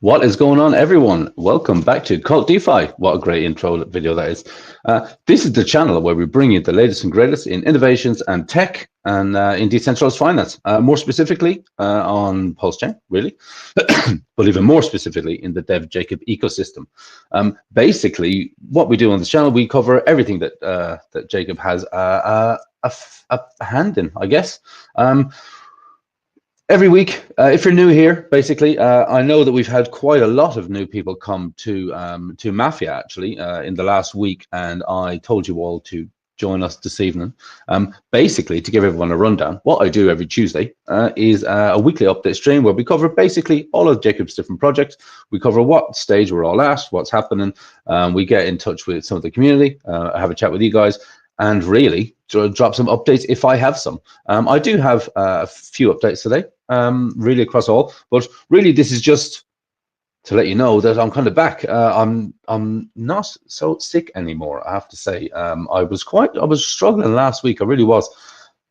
What is going on, everyone? Welcome back to KvltDeFi. What a great intro video that is. This is the channel where we bring you the latest and greatest in innovations and tech and in decentralized finance, more specifically on PUSDchain, really, but even more specifically in the DevJacob ecosystem. Basically, what we do on this channel, we cover everything that, that Jacob has a hand in, I guess. Every week, if you're new here, basically, I know that we've had quite a lot of new people come to Mafia actually in the last week, and I told you all to join us this evening. Basically, to give everyone a rundown, what I do every Tuesday is a weekly update stream where we cover basically all of Jacob's different projects. We cover what stage we're all at, what's happening. We get in touch with some of the community, have a chat with you guys, and really drop some updates if I have some. I do have a few updates today, really across all, but really this is just to let you know that I'm kind of back. I'm not so sick anymore, I have to say. I was struggling last week, I really was.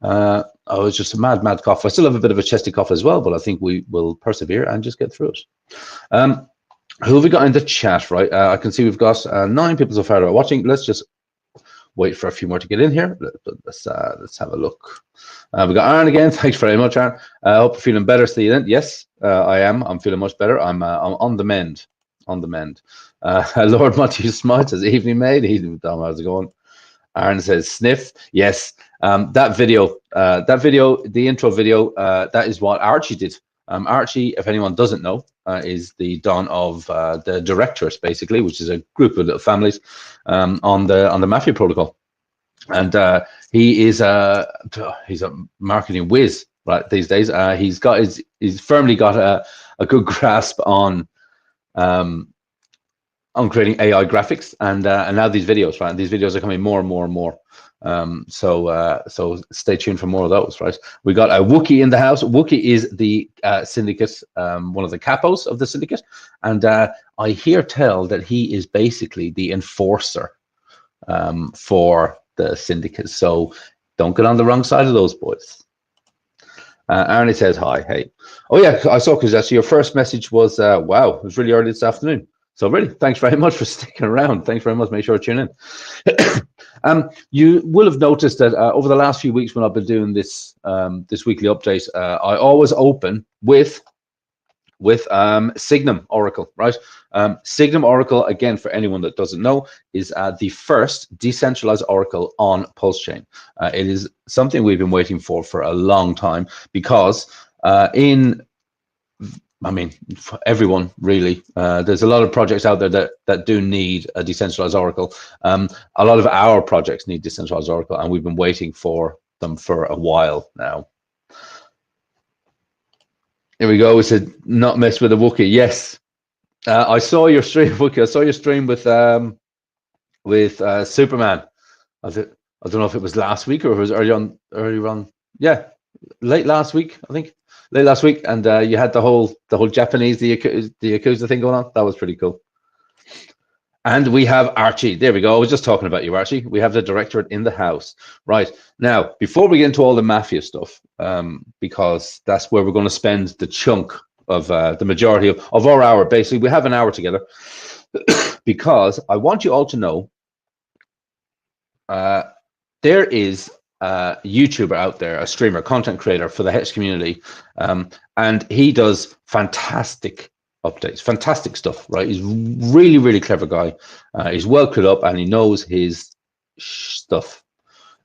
I was just a mad cough. I still have a bit of a chesty cough as well, but I think we will persevere and just get through it. Who have we got in the chat, right? I can see we've got 9 people so far that are watching. Let's just wait for a few more to get in here. Let's have a look. We got Aaron again. Thanks very much, Aaron. I hope you're feeling better, Stephen. Yes, I am. I'm feeling much better. I'm on the mend. On the mend. Lord Matthew Smite says, "Evening, mate." How's it going? Aaron says, "Sniff." Yes. That video, the intro video, that is what Archie did. Archie, if anyone doesn't know, is the Don of the Directorate, basically, which is a group of little families on the Mafia protocol, and he's a marketing whiz right these days. He's firmly got a good grasp on creating AI graphics, and now these videos, right? These videos are coming more and more and more. So stay tuned for more of those, right? We got a Wookie in the house. Wookie is the syndicate, one of the capos of the syndicate, and I hear tell that he is basically the enforcer for the syndicate. So don't get on the wrong side of those boys. Arnie says hi. Hey. Oh yeah, I saw, because actually your first message was wow, it was really early this afternoon. So really, thanks very much for sticking around. Thanks very much. Make sure to tune in. You will have noticed that over the last few weeks when I've been doing this this weekly update, I always open with Signum Oracle, right? Signum Oracle, again, for anyone that doesn't know, is the first decentralized Oracle on PUSDchain. It is something we've been waiting for a long time, because I mean, for everyone really, there's a lot of projects out there that do need a decentralized Oracle. A lot of our projects need decentralized Oracle, and we've been waiting for them for a while now. Here we go. We said not mess with a Wookiee. Yes, I saw your stream, Wookiee. I saw your stream with Superman. I don't know if it was last week or if it was early on. Yeah, late last week, I think. Late last week, and you had the whole Japanese the Yakuza thing going on. That was pretty cool. And we have Archie. There we go. I was just talking about you, Archie. We have the Directorate in the house. Right. Now, before we get into all the Mafia stuff, because that's where we're going to spend the chunk of the majority of our hour. Basically, we have an hour together, because I want you all to know there is a YouTuber out there, a streamer, content creator for the Hex community, and he does fantastic updates, fantastic stuff, right? He's really clever guy. He's well put up, and he knows his stuff,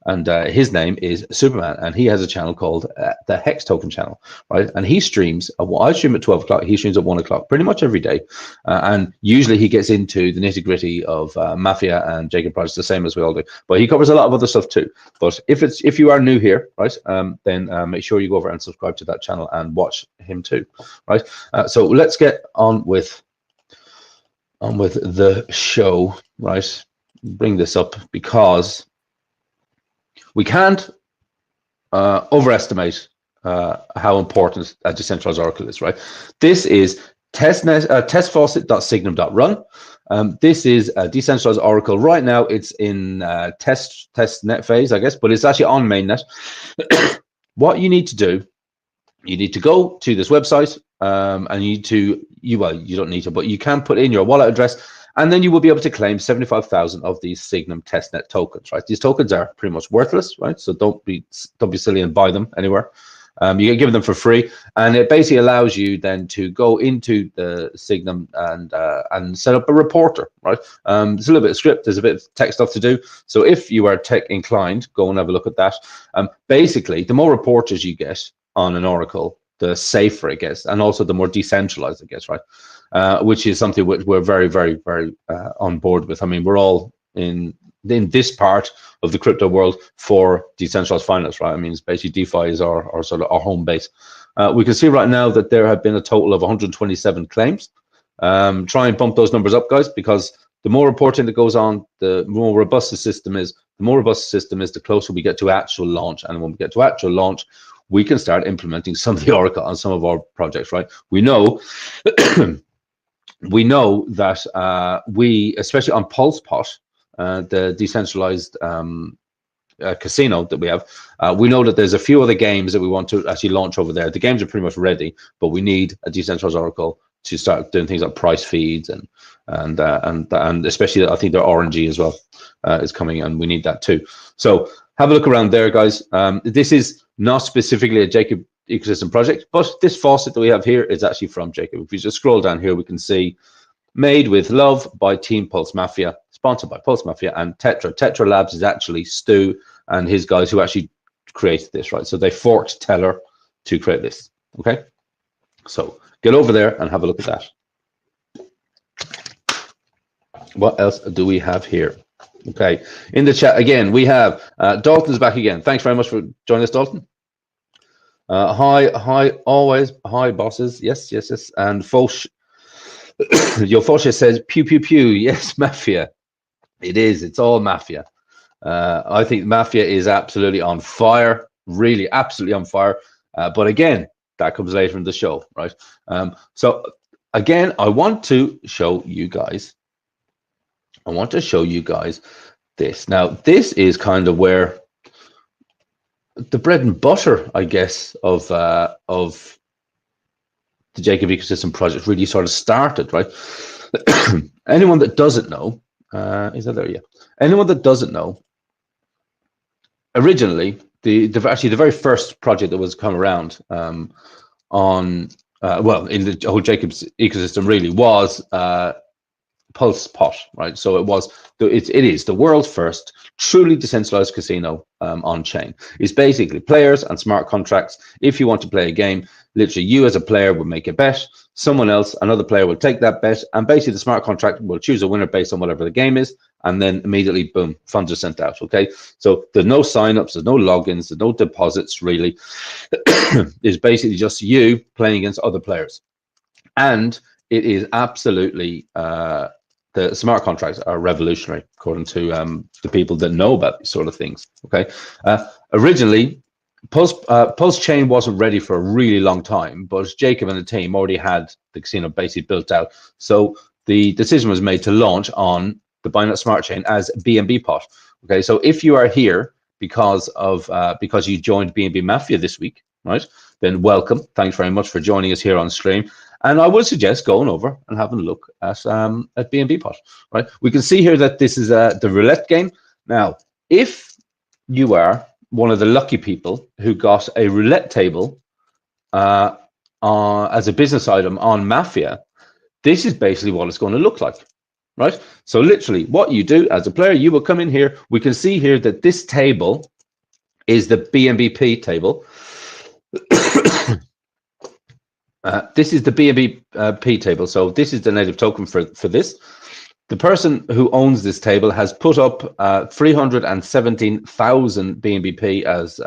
and his name is Superman, and he has a channel called the Hex Token channel, right? And he streams, I stream at 12 o'clock, he streams at 1 o'clock pretty much every day, and usually he gets into the nitty-gritty of Mafia and Jacob projects, the same as we all do, but he covers a lot of other stuff too. But if you are new here, right, then make sure you go over and subscribe to that channel and watch him too, right? So let's get on with the show, right? Bring this up, because we can't overestimate how important a decentralized Oracle is, right? This is testfaucet.signum.run. This is a decentralized Oracle. Right now, it's in test net phase, I guess, but it's actually on mainnet. What you need to do, you need to go to this website, and you don't need to, but you can put in your wallet address, and then you will be able to claim 75,000 of these Signum testnet tokens, right? These tokens are pretty much worthless, right? So don't be silly and buy them anywhere. You can give them for free, and it basically allows you then to go into the Signum and set up a reporter, right? There's a little bit of script, there's a bit of tech stuff to do. So if you are tech inclined, go and have a look at that. Basically, the more reporters you get on an Oracle, the safer it gets, and also the more decentralized it gets, right? Which is something which we're very, very, very on board with. I mean, we're all in this part of the crypto world for decentralized finance, right? I mean, it's basically DeFi is our sort of our home base. We can see right now that there have been a total of 127 claims. Try and bump those numbers up, guys, because the more reporting that goes on, the more robust the system is. The more robust the system is, the closer we get to actual launch. And when we get to actual launch, we can start implementing some of the Oracle on some of our projects, right? We know we know that we, especially on PulsePot, the decentralized casino that we have, we know that there's a few other games that we want to actually launch over there. The games are pretty much ready, but we need a decentralized Oracle to start doing things like price feeds and especially I think their RNG as well is coming, and we need that too. So have a look around there, guys. This is not specifically a Jacob ecosystem project, but this faucet that we have here is actually from Jacob. If you just scroll down here, we can see made with love by Team Pulse Mafia, sponsored by Pulse Mafia and Tetra. Tetra Labs is actually Stu and his guys who actually created this, right? So they forked Teller to create this, okay? So get over there and have a look at that. What else do we have here? Okay, in the chat again, we have Dalton's back again. Thanks very much for joining us, Dalton. Hi, always, hi, bosses. Yes. And Foch, your Foch says, pew, pew, pew. Yes, Mafia. It is, it's all Mafia. I think Mafia is absolutely on fire, really, absolutely on fire. But again, that comes later in the show, right? So again, I want to show you guys this. Now, this is kind of where the bread and butter, I guess, of the Jacob ecosystem project really sort of started, right? Anyone that doesn't know, is that there? Yeah. Anyone that doesn't know, originally, actually the very first project that was come around well, in the whole Jacob's ecosystem really was PulsePot, right? So it is the world's first truly decentralized casino on chain. It's basically players and smart contracts. If you want to play a game, literally you as a player will make a bet, someone else, another player will take that bet, and basically the smart contract will choose a winner based on whatever the game is, and then immediately, boom, funds are sent out, okay? So there's no signups, there's no logins, there's no deposits really. It's basically just you playing against other players. And it is absolutely, the smart contracts are revolutionary, according to the people that know about these sort of things, okay? Originally, Pulse Chain wasn't ready for a really long time, but Jacob and the team already had the casino basically built out. So the decision was made to launch on the Binance Smart Chain as BNB Pot. Okay, so if you are here because you joined BNB Mafia this week, right? Then welcome. Thanks very much for joining us here on stream. And I would suggest going over and having a look at BNB Pot, right? We can see here that this is the roulette game. Now, if you are one of the lucky people who got a roulette table as a business item on Mafia, this is basically what it's going to look like, right? So literally what you do as a player, you will come in here. We can see here that this table is the BNBP table. This is the BNB table. So this is the native token for this. The person who owns this table has put up 317,000 BNBP as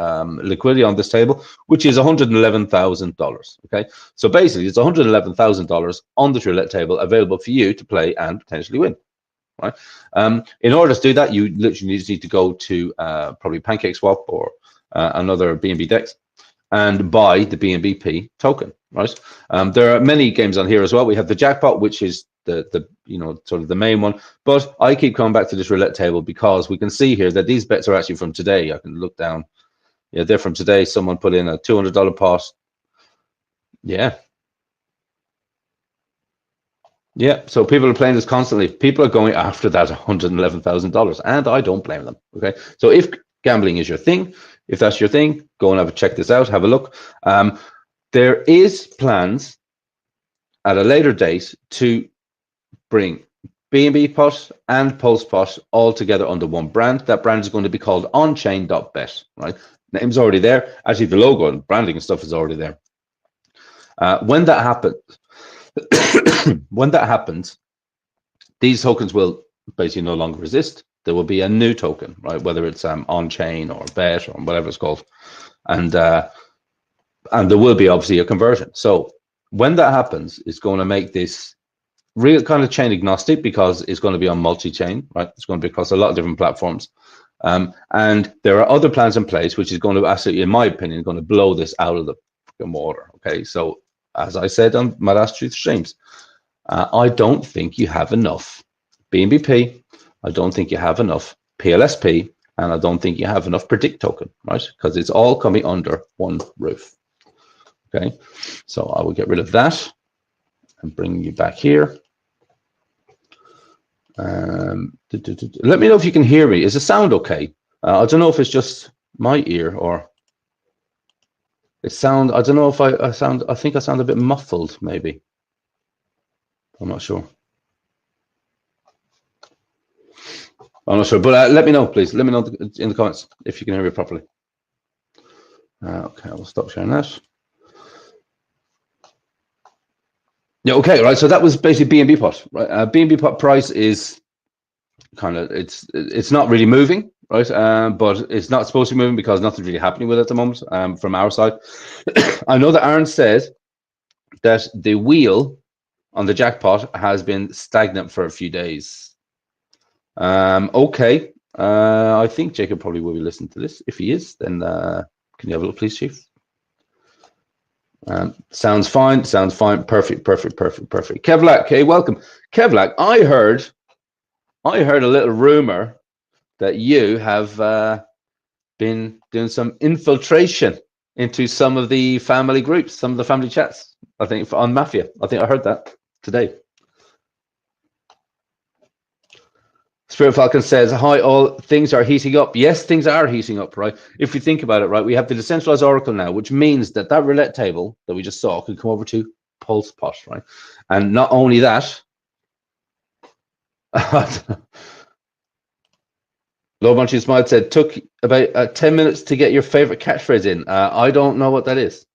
liquidity on this table, which is $111,000. Okay, so basically it's $111,000 on the roulette table available for you to play and potentially win. Right. In order to do that, you literally just need to go to probably PancakeSwap or another BNB DEX and buy the BNBP token. Right. There are many games on here as well. We have the jackpot, which is the sort of the main one, but I keep coming back to this roulette table because we can see here that these bets are actually from today. I can look down. Yeah, they're from today. Someone put in a $200 pot. Yeah, Yeah, so people are playing this constantly. People are going after that $111,000, and I don't blame them. Okay, so if gambling is your thing, if that's your thing, go and check this out, have a look. There is plans at a later date to bring BNB Pot and PulsePot all together under one brand. That brand is going to be called onchain.bet, right? Name's already there. Actually, the logo and branding and stuff is already there. When that happens, these tokens will basically no longer exist. There will be a new token, right? Whether it's on-chain or bet or whatever it's called, and there will be obviously a conversion. So when that happens, it's going to make this real kind of chain agnostic, because it's going to be on multi-chain, right? It's going to be across a lot of different platforms. And there are other plans in place, which is going to actually, in my opinion, going to blow this out of the water. Okay, so as I said on my last 2 streams, I don't think you have enough BNBP, I don't think you have enough PLSP, and I don't think you have enough Predict token, right? Because it's all coming under one roof. Okay, so I will get rid of that and bring you back here. Let me know if you can hear me. Is the sound okay? I don't know if it's just my ear or it sound. I don't know if I sound. I think I sound a bit muffled, maybe. I'm not sure. I'm not sure, but let me know, please. Let me know in the comments if you can hear me properly. Okay, I will stop sharing that. Yeah, okay, right. So that was basically BNB Pot, right? BNB Pot price is kind of it's not really moving, right? But it's not supposed to be moving because nothing's really happening with it at the moment. From our side, I know that Aaron said that the wheel on the jackpot has been stagnant for a few days. Okay, I think Jacob probably will be listening to this. If he is, then can you have a look, please, Chief? Sounds fine. Sounds fine. Perfect. KvltDeFi, hey, welcome. KvltDeFi, I heard a little rumor that you have been doing some infiltration into some of the family groups, some of the family chats. I think on Mafia. I think I heard that today. Spirit Falcon says, hi all, things are heating up. Yes, things are heating up, right? If we think about it, right, we have the decentralized oracle now, which means that that roulette table that we just saw could come over to PulsePot, right? And not only that, Lord Munchie Smile said, took about 10 minutes to get your favorite catchphrase in. I don't know what that is.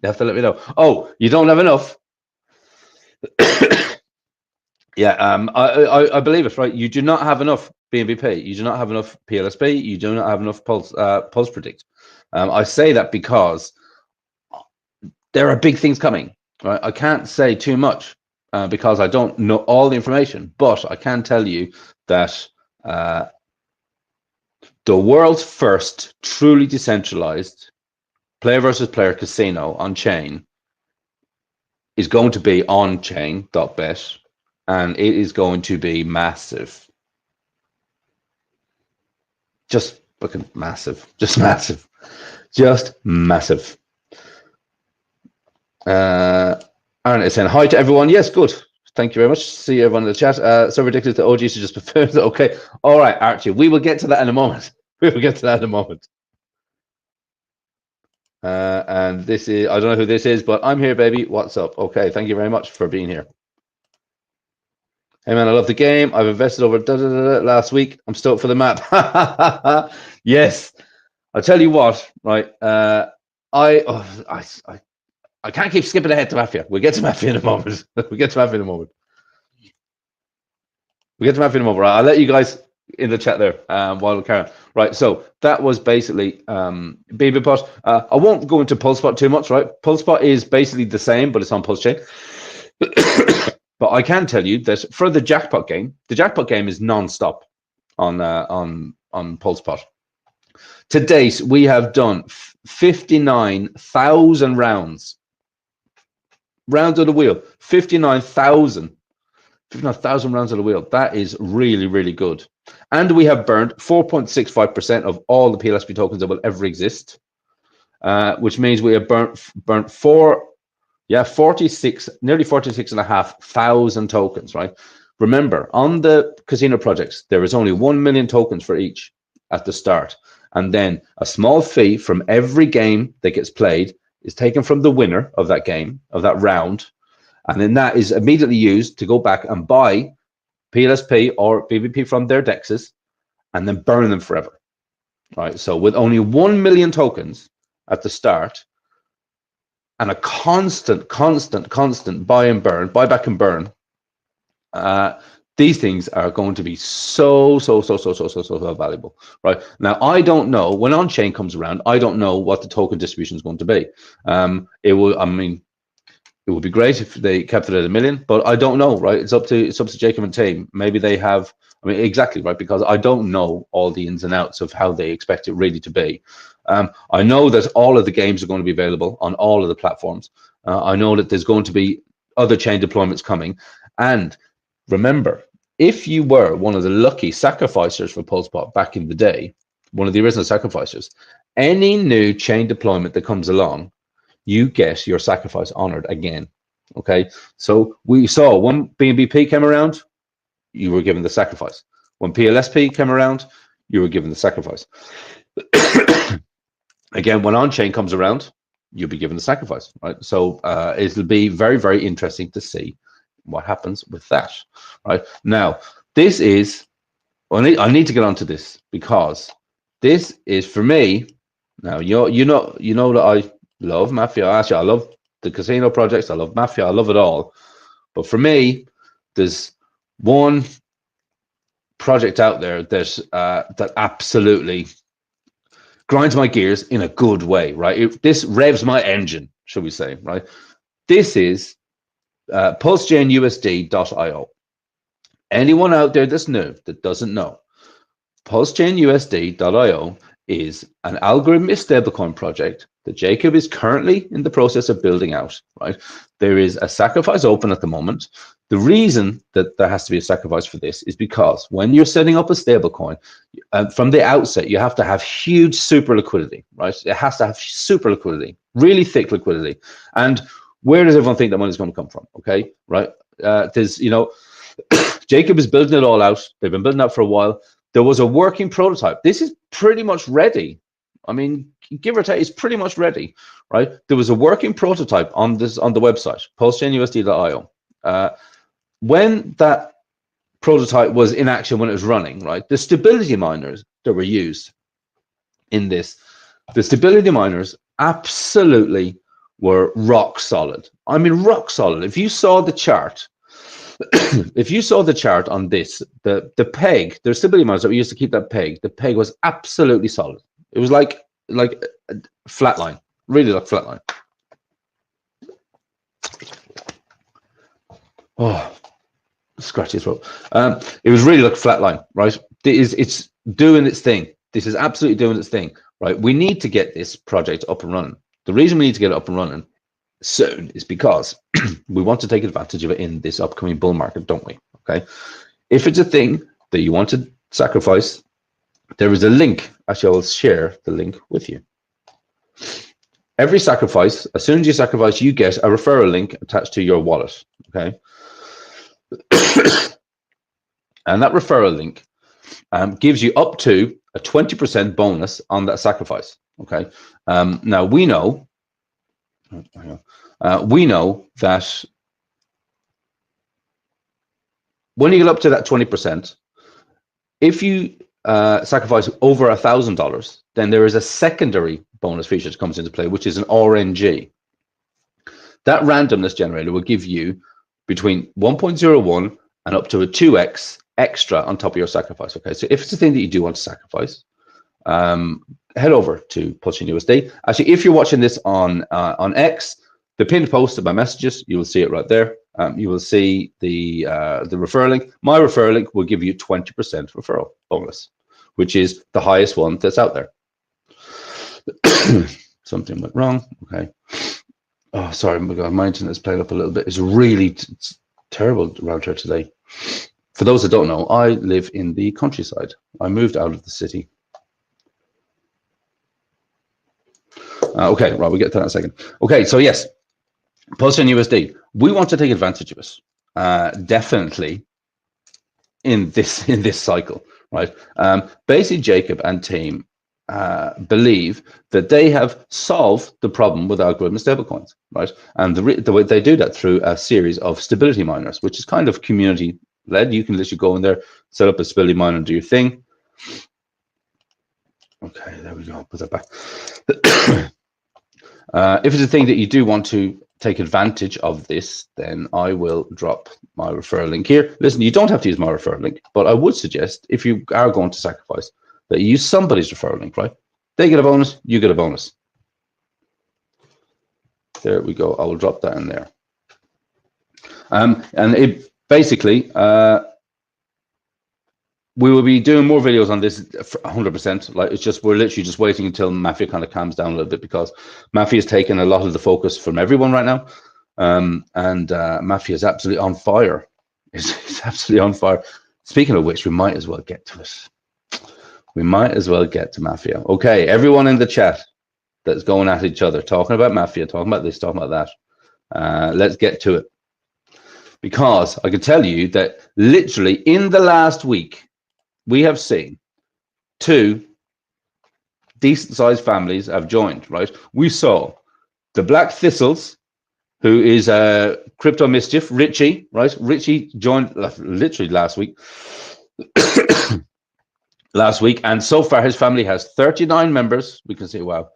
You have to let me know. Oh, you don't have enough? Yeah, I believe it, right? You do not have enough BNBP. You do not have enough PLSP. You do not have enough Pulse Predict. I say that because there are big things coming, right? I can't say too much because I don't know all the information, but I can tell you that the world's first truly decentralized player versus player casino on chain is going to be onchain.bet. And it is going to be massive. Just fucking massive. Just massive. Just massive. Aaron is saying hi to everyone. Yes, good. Thank you very much. See everyone in the chat. So ridiculous that OG should just prefer. Okay. All right, Archie. We will get to that in a moment. We will get to that in a moment. And this is, I don't know who this is, but I'm here, baby. What's up? Okay. Thank you very much for being here. Hey man, I love the game. I've invested over last week. I'm stoked for the map. Yes, I'll tell you what. Right, I can't keep skipping ahead to Mafia. We'll get to Mafia in a moment. We'll get to Mafia in a moment. Right, I'll let you guys in the chat there while we carry on. Right, so that was basically BNB Pot. I won't go into PulsePot too much. Right, PulsePot is basically the same, but it's on Pulse Chain. But I can tell you that for the jackpot game is non-stop on PulsePot. To date, we have done 59,000 rounds of the wheel. 59,000 rounds of the wheel. That is really, really good. And we have burned 4.65% of all the PLSP tokens that will ever exist, which means we have burnt 4. Yeah, 46, nearly 46,500 tokens, right? Remember, on the casino projects, there is only 1 million tokens for each at the start. And then a small fee from every game that gets played is taken from the winner of that game, of that round. And then that is immediately used to go back and buy PLSP or BBP from their dexes and then burn them forever, right? So with only 1 million tokens at the start and a constant buy and burn, buy back and burn, these things are going to be so valuable, right? Now, I don't know, when on-chain comes around, I don't know what the token distribution is going to be. It would be great if they kept it at 1 million, but I don't know, right? It's up to Jacob and team. Maybe they have, exactly, right? Because I don't know all the ins and outs of how they expect it really to be. I know that all of the games are going to be available on all of the platforms. I know that there's going to be other chain deployments coming. And remember, if you were one of the lucky sacrificers for PulseBot back in the day, one of the original sacrificers, any new chain deployment that comes along, you get your sacrifice honored again. Okay, so we saw when BNBP came around, you were given the sacrifice. When PLSP came around, you were given the sacrifice. Again, when on-chain comes around, you'll be given the sacrifice, right? So it'll be very interesting to see what happens with that, right? Now, this is, I need to get onto this because this is for me. Now, you know that I love Mafia. Actually, I love the casino projects. I love Mafia. I love it all. But for me, there's one project out there that absolutely grinds my gears in a good way, right? This revs my engine, shall we say, right? This is PulseChainUSD.io. Anyone out there that's new, that doesn't know, PulseChainUSD.io is an algorithmic stablecoin project that Jacob is currently in the process of building out, right? There is a sacrifice open at the moment. The reason that there has to be a sacrifice for this is because when you're setting up a stablecoin, from the outset, you have to have huge super liquidity, right? It has to have super liquidity, really thick liquidity. And where does everyone think that money is going to come from? Okay, right? There's, Jacob is building it all out. They've been building out for a while. There was a working prototype. This is pretty much ready. I mean, give or take, it's pretty much ready, right? There was a working prototype on the website, PulseChainUSD.io. When that prototype was in action, when it was running, right, the stability miners that were used in this, the stability miners absolutely were rock solid. I mean, rock solid. If you saw the chart, if you saw the chart on this, the peg, there's stability miners that we used to keep that peg. The peg was absolutely solid. It was like a flat line, really like flat line. Oh, scratchy throat. It was really like a flat line, right? It's doing its thing. This is absolutely doing its thing, right? We need to get this project up and running. The reason we need to get it up and running soon is because we want to take advantage of it in this upcoming bull market, don't we? Okay. If it's a thing that you want to sacrifice, there is a link. Actually, I will share the link with you. Every sacrifice, as soon as you sacrifice, you get a referral link attached to your wallet. Okay. And that referral link gives you up to a 20% bonus on that sacrifice. Okay. Now we know that when you get up to that 20%, if you sacrifice over $1,000, then there is a secondary bonus feature that comes into play, which is an RNG. That randomness generator will give you between 1.01 and up to a 2x extra on top of your sacrifice. Okay, so if it's a thing that you do want to sacrifice, head over to PulseChainUSD. Actually, if you're watching this on X, the pinned post of my messages, you will see it right there. You will see the referral link. My referral link will give you 20% referral bonus, which is the highest one that's out there. Something went wrong. Okay. Oh, sorry, my internet's played up a little bit. It's really terrible around here today. For those that don't know, I live in the countryside. I moved out of the city. Okay, right, we'll get to that in a second. Okay, so yes, Pulse and USD, we want to take advantage of it, definitely in this cycle, right? Basically, Jacob and team believe that they have solved the problem with algorithmic stablecoins, right? And the way they do that through a series of stability miners, which is kind of community led. You can literally go in there, set up a stability miner, and do your thing. Okay, there we go. Put that back. If it's a thing that you do want to take advantage of this, then I will drop my referral link here. Listen, you don't have to use my referral link, but I would suggest if you are going to sacrifice that you use somebody's referral link, right? They get a bonus, you get a bonus. There we go. I will drop that in there. And it basically, we will be doing more videos on this 100%. Like, it's just, we're literally just waiting until Mafia kind of calms down a little bit, because Mafia has taken a lot of the focus from everyone right now. Mafia is absolutely on fire. It's absolutely on fire. Speaking of which, we might as well get to it. We might as well get to Mafia. Okay, everyone in the chat that's going at each other, talking about Mafia, talking about this, talking about that. Let's get to it. Because I can tell you that literally in the last week, we have seen 2 decent-sized families have joined, right? We saw the Black Thistles, who is Crypto Mischief, Richie, right? Richie joined literally last week. Last week, and so far his family has 39 members. We can see, wow,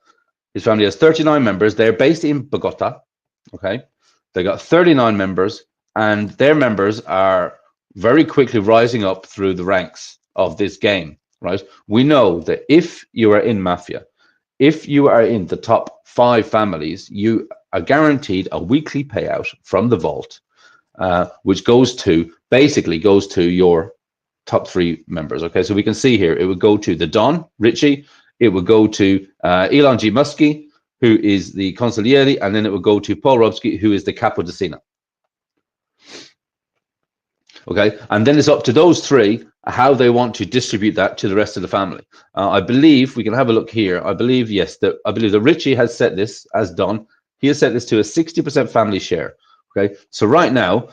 his family has 39 members. They're based in Bogota, okay? They got 39 members, and their members are very quickly rising up through the ranks of this game, right? We know that if you are in Mafia, if you are in the top 5 families, you are guaranteed a weekly payout from the vault, which basically goes to your top 3 members. Okay, so we can see here, it would go to the Don, Richie, it would go to Elon G. Muskie, who is the Consigliere, and then it would go to Paul Robsky, who is the Capo di Sena. Okay, and then it's up to those 3 how they want to distribute that to the rest of the family. I believe we can have a look here. I believe, yes, I believe that Richie has set this as Don. He has set this to a 60% family share. Okay, so right now,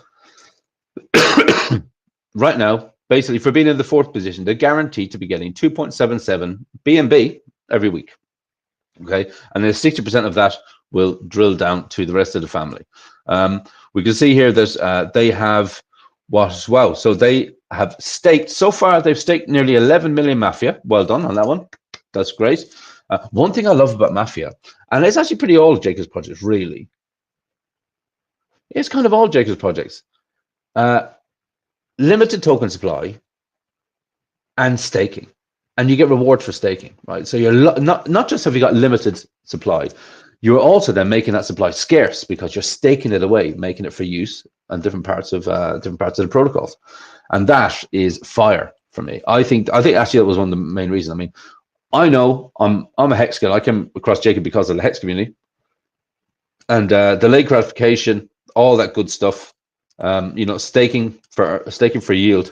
basically, for being in the 4th position, they're guaranteed to be getting 2.77 BNB every week. Okay, and then 60% of that will drill down to the rest of the family. We can see here that they have what as well. So they have staked, so far they've staked nearly 11 million Mafia. Well done on that one. That's great. One thing I love about Mafia, and it's actually pretty all Jacob's projects, really. It's kind of all Jacob's projects. Limited token supply and staking, and you get reward for staking, right? So you're not just have you got limited supply, you're also then making that supply scarce because you're staking it away, making it for use on different parts of the protocols, and that is fire for me. I think actually that was one of the main reasons. I mean, I know I'm a Hex guy. I came across Jacob because of the Hex community and the late gratification, all that good stuff. You know, staking for yield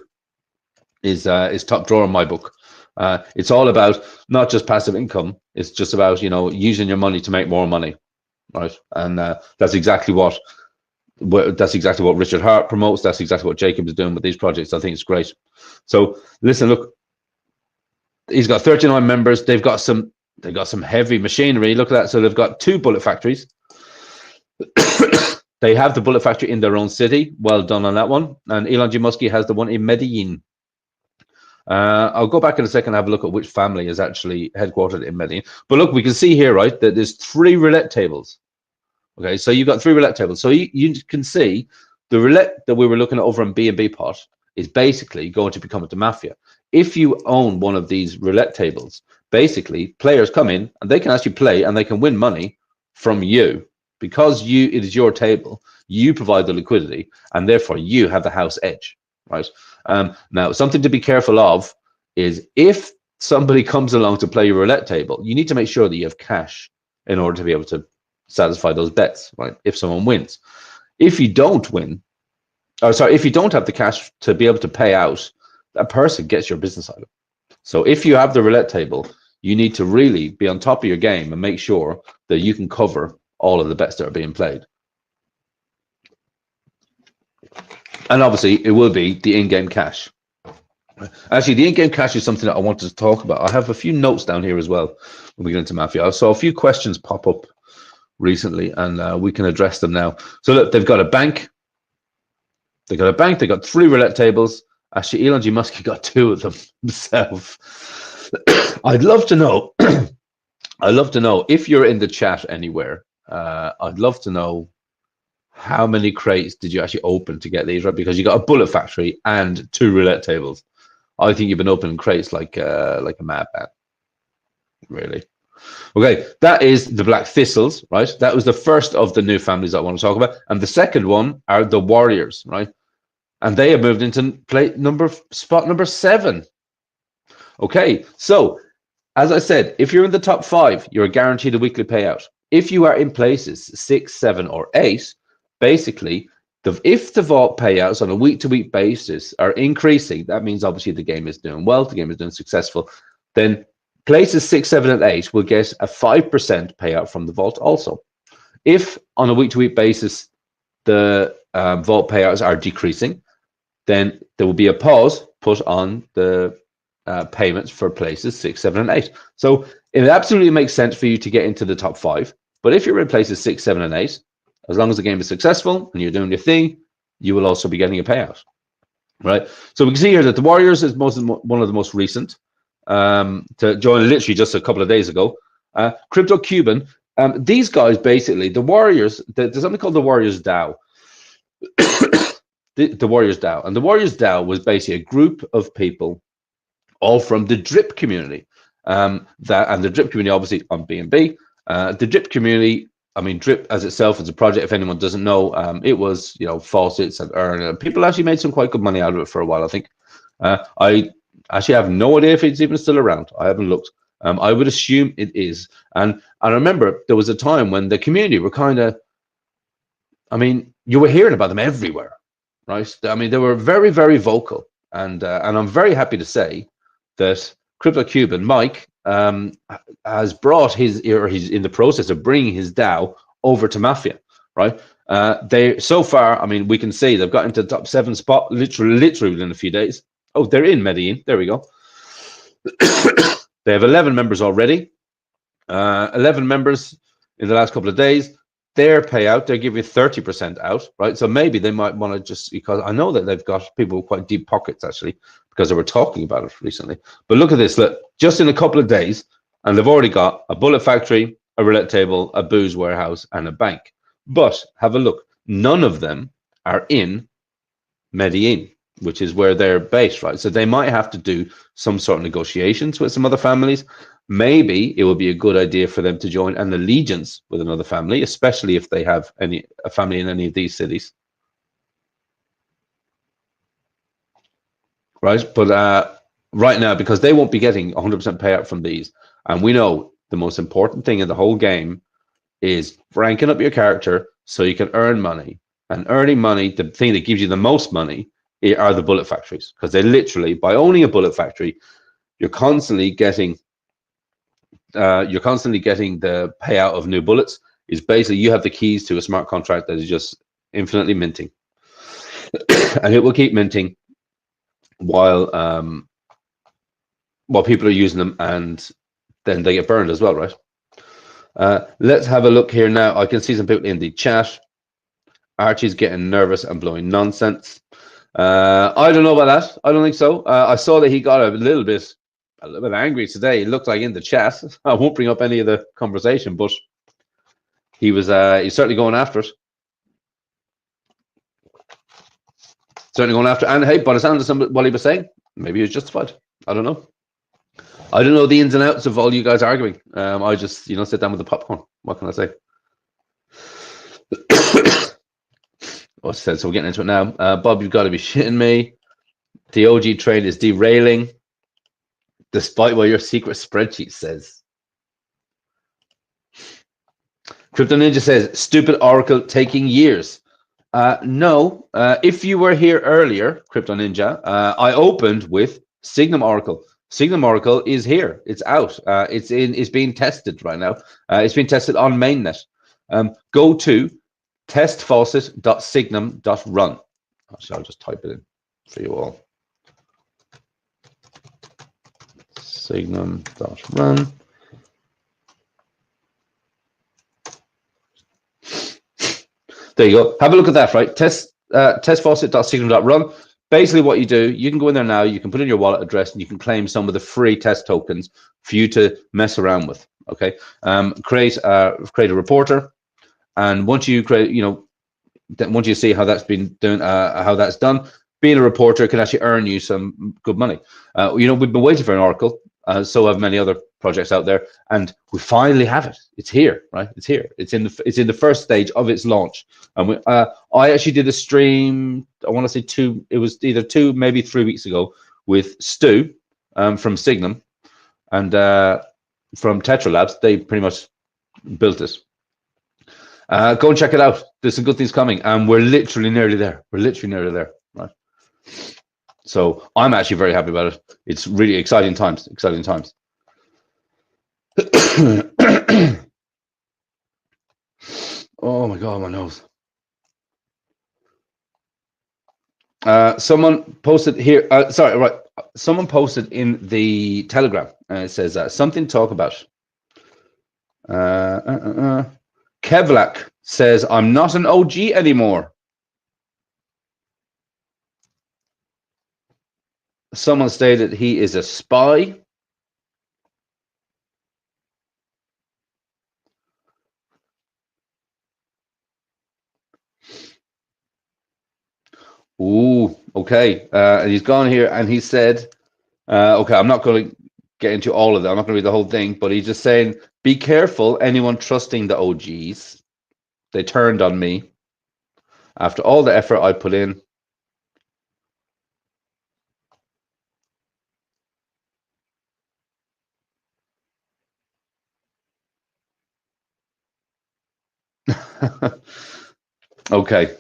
is top drawer in my book. It's all about not just passive income. It's just about, you know, using your money to make more money, right? And that's exactly what Richard Hart promotes. That's exactly what Jacob is doing with these projects. I think it's great. So listen, look, he's got 39 members. They've got some heavy machinery. Look at that. So they've got 2 bullet factories. They have the bullet factory in their own city. Well done on that one. And Elon G. Muskie has the one in Medellin. I'll go back in a second and have a look at which family is actually headquartered in Medellin. But look, we can see here, right, that there's 3 roulette tables. Okay, so you've got 3 roulette tables. So you can see the roulette that we were looking at over in B&B pot is basically going to become a Mafia. If you own one of these roulette tables, basically players come in and they can actually play and they can win money from you. Because it is your table, you provide the liquidity, and therefore you have the house edge, right? Now, something to be careful of is if somebody comes along to play your roulette table, you need to make sure that you have cash in order to be able to satisfy those bets, right? If someone wins. If you don't win, if you don't have the cash to be able to pay out, that person gets your business item. So if you have the roulette table, you need to really be on top of your game and make sure that you can cover all of the bets that are being played. And obviously, it will be the in-game cash. Actually, the in-game cash is something that I wanted to talk about. I have a few notes down here as well when we get into Mafia. I saw a few questions pop up recently, and we can address them now. So look, they've got a bank. They got 3 roulette tables. Actually, Elon G. Musk got 2 of them himself. I'd love to know. I'd love to know if you're in the chat anywhere. I'd love to know how many crates did you actually open to get these, right? Because you got a bullet factory and 2 roulette tables. I think you've been opening crates like a madman, really. Okay, that is the Black Thistles, right? That was the first of the new families I want to talk about, and the second one are the Warriors, right? And they have moved into spot number 7. Okay, so as I said, if you're in the top 5, you're guaranteed a weekly payout. If you are in places 6, 7, or 8, basically, if the vault payouts on a week-to-week basis are increasing, that means obviously the game is doing well, the game is doing successful, then places 6, 7, and 8 will get a 5% payout from the vault also. If on a week-to-week basis the vault payouts are decreasing, then there will be a pause put on the payments for places 6, 7, and 8. So it absolutely makes sense for you to get into the top 5. But if you're in places 6, 7, and 8, as long as the game is successful and you're doing your thing, you will also be getting a payout, right? So we can see here that the Warriors is one of the most recent to join literally just a couple of days ago. Crypto Cuban, these guys basically, the Warriors, there's something called the Warriors DAO. the Warriors DAO. And the Warriors DAO was basically a group of people all from the Drip community. And the Drip community, obviously, on BNB. The Drip community, I mean, Drip as itself is a project, if anyone doesn't know, it was, faucets and earn. People actually made some quite good money out of it for a while, I think. I actually have no idea if it's even still around. I haven't looked. I would assume it is. And I remember there was a time when the community were kind of, I mean, you were hearing about them everywhere, right? I mean, they were very, very vocal. And I'm very happy to say that Crypto Cuban, Mike, has brought he's in the process of bringing his DAO over to Mafia, right? They so far, I mean, we can see they've got into the top 7 spot literally within a few days. Oh, they're in Medellin. There we go. They have 11 members already. 11 members in the last couple of days. Their payout, they give you 30% out, right? So maybe they might want to just, because I know that they've got people with quite deep pockets actually, because they were talking about it recently. But look at this, look, just in a couple of days, and they've already got a bullet factory, a roulette table, a booze warehouse, and a bank. But have a look, none of them are in Medellin, which is where they're based, right? So they might have to do some sort of negotiations with some other families. Maybe it would be a good idea for them to join an allegiance with another family, especially if they have a family in any of these cities. Right, but right now, because they won't be getting 100% payout from these, and we know the most important thing in the whole game is ranking up your character so you can earn money. And earning money, the thing that gives you the most money, are the bullet factories, because they literally, by owning a bullet factory, you're constantly getting the payout of new bullets. Is basically you have the keys to a smart contract that is just infinitely minting, and it will keep minting while people are using them, and then they get burned as well, right? Let's have a look here now. I can see some people in the chat. Archie's getting nervous and blowing nonsense. I don't know about that. I don't think so. I saw that he got a little bit angry today. It looked like in the chat. I won't bring up any of the conversation, but he's certainly going after it. Certainly going after it. And hey, by the sound of what he was saying, maybe he was justified. I don't know. I don't know the ins and outs of all you guys arguing. I just, sit down with the popcorn. What can I say? What's said? So we're getting into it now. Bob, you've got to be shitting me. The OG trade is derailing, despite what your secret spreadsheet says. Crypto Ninja says, stupid Oracle taking years. No, if you were here earlier, Crypto Ninja, I opened with Signum Oracle. Signum Oracle is here. It's out. It's being tested right now. It's being tested on mainnet. Go to testfaucet.signum.run. Actually, I'll just type it in for you all. Signum.run. There you go. Have a look at that, right? Testfaucet.signum.run. Basically, what you do, you can go in there now, you can put in your wallet address, and you can claim some of the free test tokens for you to mess around with. Okay. Create a reporter, and once you create, once you see how that's been done, how that's done, being a reporter can actually earn you some good money. We've been waiting for an oracle. So have many other projects out there, and we finally have it. It's here, right? It's here. It's in the first stage of its launch. And I actually did a stream. I want to say two. It was either 2, maybe 3 weeks ago with Stu from Signum and from Tetra Labs. They pretty much built it. Go and check it out. There's some good things coming, and we're literally nearly there. We're literally nearly there, right? So I'm actually very happy about it. It's really exciting times. Exciting times. Oh my God, my nose. Someone posted here. Sorry, right. Someone posted in the Telegram, and it says something to talk about. Kevlak says, "I'm not an OG anymore." Someone stated he is a spy. Ooh, okay. And he's gone here and he said, okay, I'm not going to get into all of that. I'm not going to read the whole thing, but he's just saying, be careful, anyone trusting the OGs. They turned on me after all the effort I put in. Okay,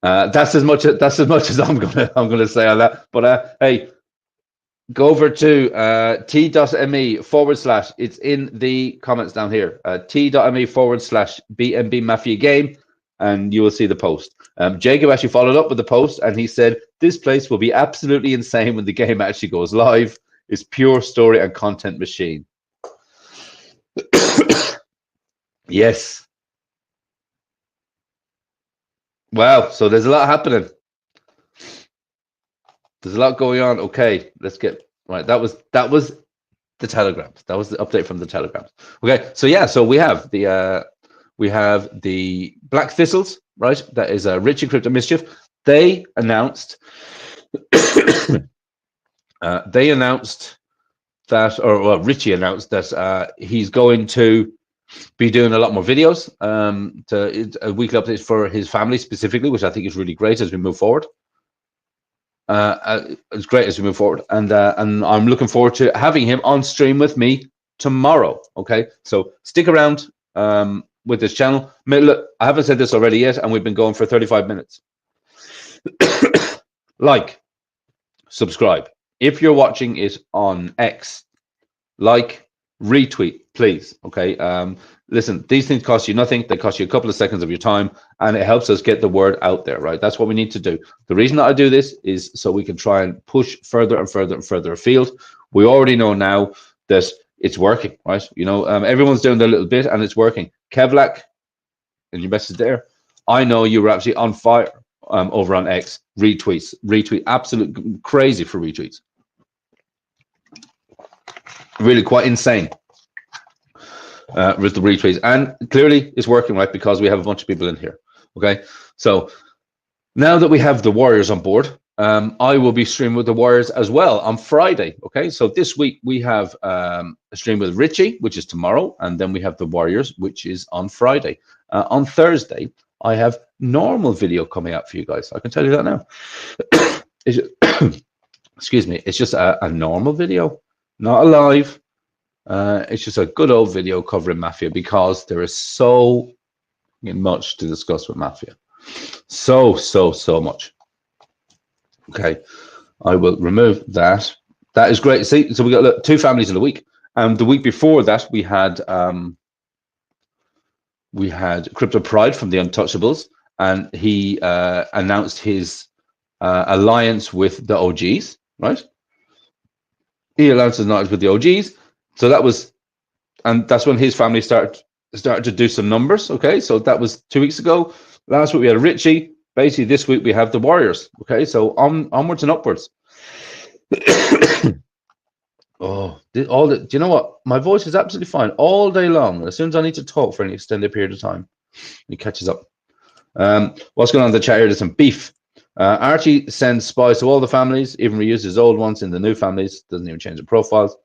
that's as much as I'm gonna say on that. But hey, go over to t.me / it's in the comments down here. T.me / BNB Mafia game, and you will see the post. Jacob actually followed up with the post, and he said this place will be absolutely insane when the game actually goes live. It's pure story and content machine. Yes. Wow, so there's a lot happening. There's a lot going on. Okay, let's get right. That was the telegrams. That was the update from the telegrams. Okay, so yeah, so we have the Black Thistles, right? That is Richie Crypto Mischief. They announced that, or well, Richie announced that he's going to be doing a lot more videos, a weekly updates for his family specifically, which I think is really great as we move forward. It's great as we move forward, and I'm looking forward to having him on stream with me tomorrow. Okay, so stick around with this channel. Look, I haven't said this already yet, and we've been going for 35 minutes. Like, subscribe. If you're watching it on X, like, retweet, please. Okay. Listen, these things cost you nothing. They cost you a couple of seconds of your time, and it helps us get the word out there, right? That's what we need to do. The reason that I do this is so we can try and push further and further and further afield. We already know now that it's working, right? Everyone's doing their little bit, and it's working. Kevlak, and your message there. I know you were actually on fire over on X. Retweet, absolute crazy for retweets. Really quite insane with the retweets, and clearly it's working, right? Because we have a bunch of people in here. Okay, so now that we have the Warriors on board, I will be streaming with the Warriors as well on Friday. Okay, so this week we have a stream with Richie, which is tomorrow, and then we have the Warriors, which is on Friday. On Thursday, I have normal video coming out for you guys. I can tell you that now. Excuse me, it's just a normal video, not a live. It's just a good old video covering Mafia, because there is so much to discuss with Mafia. So much. Okay, I will remove that. That is great. See, so we got 2 families in the week. The week before that, we had Crypto Pride from the Untouchables, and he announced his alliance with the OGs, right? He announced his alliance with the OGs. So that was, and that's when his family started to do some numbers. Okay, so that was 2 weeks ago. Last week we had Richie. Basically, this week we have the Warriors. Okay, so onwards and upwards. Oh, do you know what? My voice is absolutely fine all day long. As soon as I need to talk for an extended period of time, it catches up. What's going on in the chat here? There's some beef. Archie sends spies to all the families, even reuses old ones in the new families. Doesn't even change the profiles.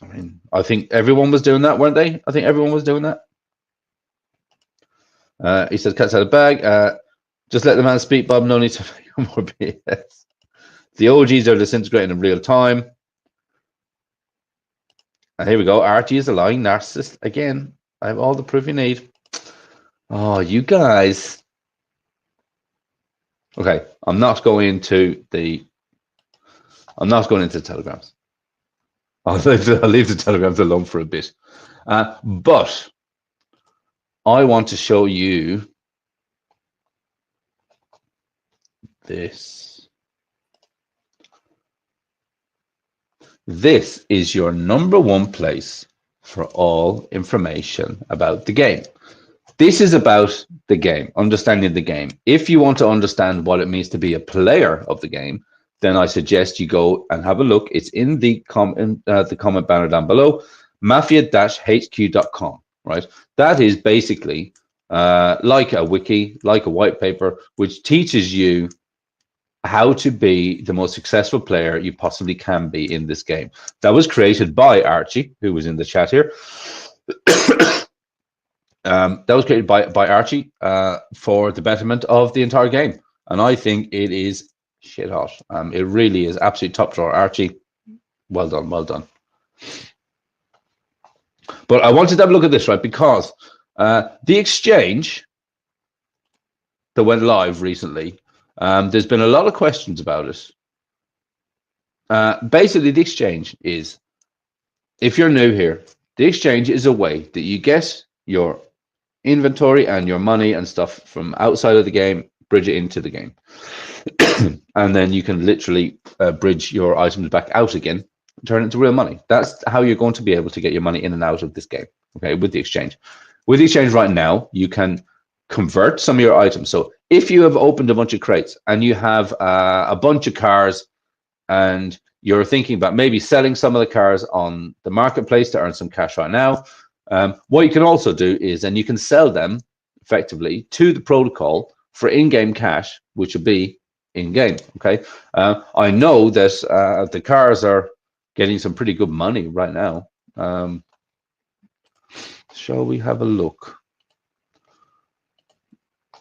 I mean, I think everyone was doing that, weren't they? I think everyone was doing that. He says, "Cat's out of bag. Just let the man speak, Bob. No need to make more BS. The OGs are disintegrating in real time." And here we go. Archie is a lying narcissist again. I have all the proof you need. Oh, you guys. Okay, I'm not going into the telegrams. I'll leave the telegrams alone for a bit. But I want to show you this. This is your #1 place for all information about the game. This is about the game, understanding the game. If you want to understand what it means to be a player of the game, then I suggest you go and have a look. It's in the comment banner down below, mafia-hq.com, right? That is basically like a wiki, like a white paper, which teaches you how to be the most successful player you possibly can be in this game. That was created by Archie, who was in the chat here. That was created by Archie for the betterment of the entire game. And I think it is shit hot. It really is absolute top drawer. Archie, well done, well done. But I wanted to have a look at this, right? Because the exchange that went live recently, there's been a lot of questions about it. Basically, the exchange is, if you're new here, the exchange is a way that you get your inventory and your money and stuff from outside of the game, bridge it into the game. And then you can literally bridge your items back out again, turn it into real money. That's how you're going to be able to get your money in and out of this game, okay, with the exchange. With the exchange right now, you can convert some of your items. So if you have opened a bunch of crates and you have a bunch of cars and you're thinking about maybe selling some of the cars on the marketplace to earn some cash right now, what you can also do is, and you can sell them effectively to the protocol for in-game cash, which will be in-game, okay? I know that the cars are getting some pretty good money right now. Shall we have a look?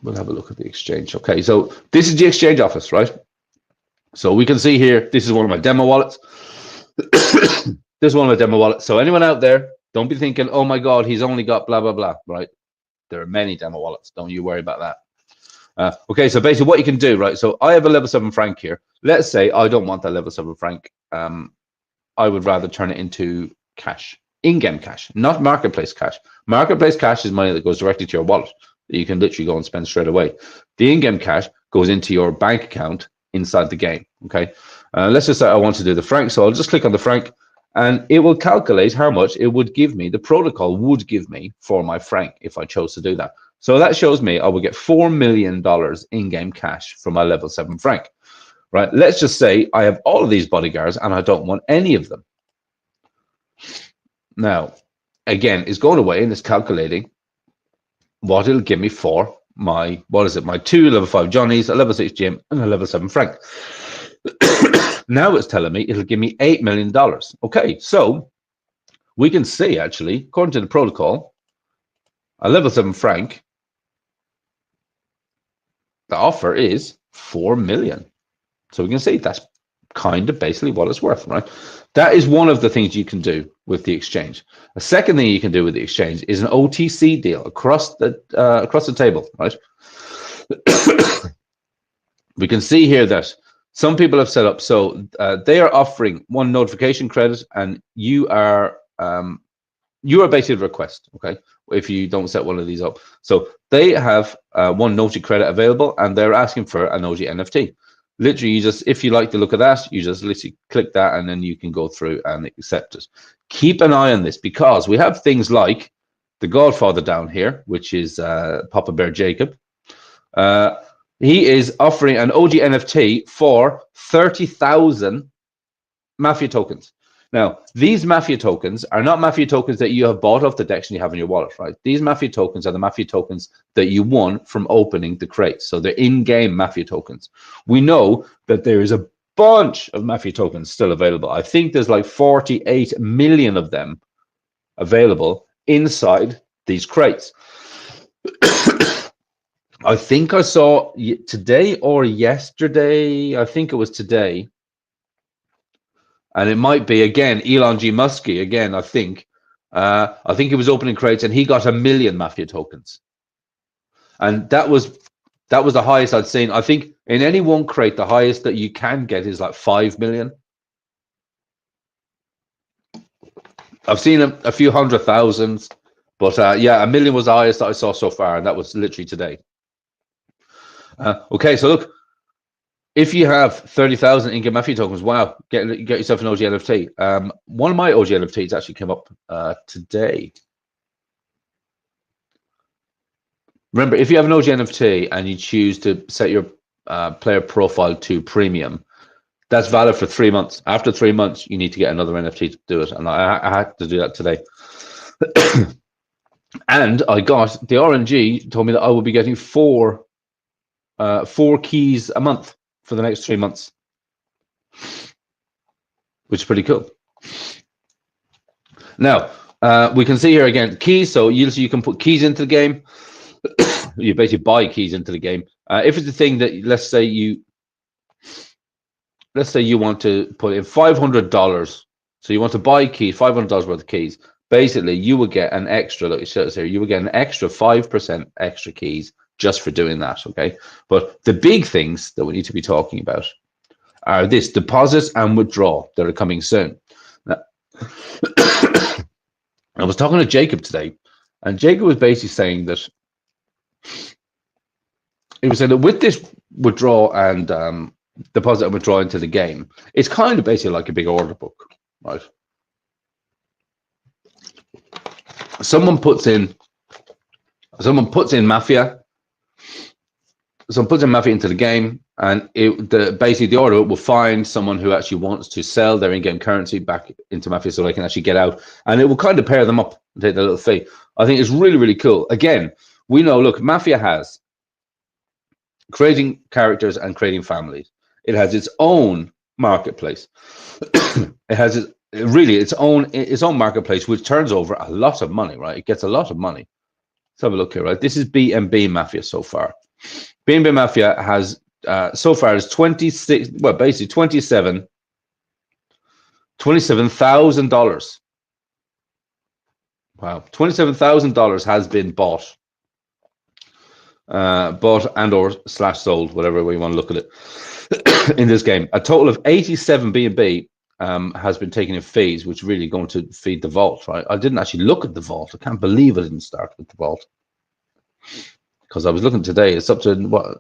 We'll have a look at the exchange. Okay, so this is the exchange office, right? So we can see here, this is one of my demo wallets. This is one of my demo wallets. So anyone out there, don't be thinking, oh my God, he's only got blah, blah, blah, right? There are many demo wallets. Don't you worry about that. Okay, so basically what you can do, right? So I have a level 7 franc here. Let's say I don't want that level 7 franc. I would rather turn it into cash, in-game cash, not marketplace cash. Marketplace cash is money that goes directly to your wallet that you can literally go and spend straight away. The in-game cash goes into your bank account inside the game, okay? Let's just say I want to do the franc, so I'll just click on the franc, and it will calculate how much it would give me, the protocol would give me for my franc if I chose to do that. So that shows me I will get $4 million in-game cash from my level 7 franc, right? Let's just say I have all of these bodyguards and I don't want any of them. Now, again, it's going away and it's calculating what it'll give me for my, what is it, my 2 level 5 Johnnies, a level 6 Jim, and a level 7 franc. Now it's telling me it'll give me $8 million. Okay, so we can see actually, according to the protocol, a level 7 franc, the offer is 4 million. So we can see that's kind of basically what it's worth, right? That is one of the things you can do with the exchange. A second thing you can do with the exchange is an OTC deal across the table, right? We can see here that some people have set up, so they are offering 1 notification credit, and you are basically the request, okay, if you don't set one of these up. So they have 1 Noti credit available, and they're asking for an OG NFT. Literally, you just, if you like the look of that, you just literally click that, and then you can go through and accept it. Keep an eye on this, because we have things like the Godfather down here, which is Papa Bear Jacob. He is offering an OG NFT for 30,000 Mafia tokens. Now, these Mafia tokens are not Mafia tokens that you have bought off the DEX and you have in your wallet, right? These Mafia tokens are the Mafia tokens that you won from opening the crates. So they're in-game Mafia tokens. We know that there is a bunch of Mafia tokens still available. I think there's like 48 million of them available inside these crates. I think I saw today or yesterday, I think it was today, and it might be again Elon G. Muskie again. I think he was opening crates and he got 1 million Mafia tokens, and that was the highest I'd seen. I think in any one crate, the highest that you can get is like 5 million. I've seen a few 100,000, but yeah, 1 million was the highest that I saw so far, and that was literally today. Okay, so look, if you have 30,000 in-game Mafia tokens, wow, get yourself an OG NFT. One of my OG NFTs actually came up today. Remember, if you have an OG NFT and you choose to set your player profile to premium, that's valid for 3 months. After 3 months, you need to get another NFT to do it, and I had to do that today. And I got the RNG told me that I will be getting 4 keys a month for the next 3 months, which is pretty cool. Now, we can see here again keys. So you can put keys into the game. You basically buy keys into the game. If it's a thing that, let's say you want to put in $500, so you want to buy keys, $500 worth of keys. Basically, you will get an extra. Look, it shows here. You will get an extra 5% extra keys just for doing that. Okay, but the big things that we need to be talking about are this: deposits and withdrawal that are coming soon. Now, I was talking to Jacob today, and Jacob was basically saying that he was saying that with this withdrawal and deposit and withdraw into the game, it's kind of basically like a big order book, right? Someone puts in Mafia. Someone puts in Mafia into the game, and basically the order will find someone who actually wants to sell their in-game currency back into Mafia, so they can actually get out, and it will kind of pair them up and take their little fee. I think it's really, really cool. Again, we know, look, Mafia has creating characters and creating families. It has its own marketplace. It has its own marketplace, which turns over a lot of money, right? It gets a lot of money. Let's have a look here, right? This is BNB Mafia so far. BNB Mafia has so far is basically $27,000. Wow, $27,000 has been bought and or / sold, whatever way you want to look at it, in this game. A total of 87 BNB has been taken in fees, which really going to feed the vault, right? I didn't actually look at the vault. I can't believe I didn't start with the vault, because I was looking today. It's up to what?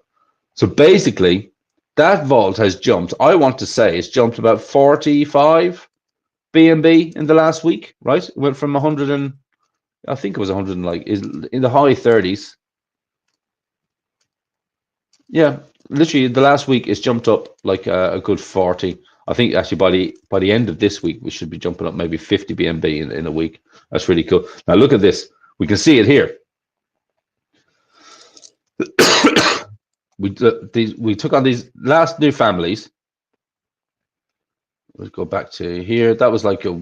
So basically, that vault has jumped. I want to say it's jumped about 45 BNB in the last week, right? It went from 100 and I think it was 100 and like is in the high 30s. Yeah, literally the last week it's jumped up like a good 40. I think actually by the end of this week we should be jumping up maybe 50 BNB in a week. That's really cool. Now look at this. We can see it here. We took on these last new families. Let's go back to here. That was like a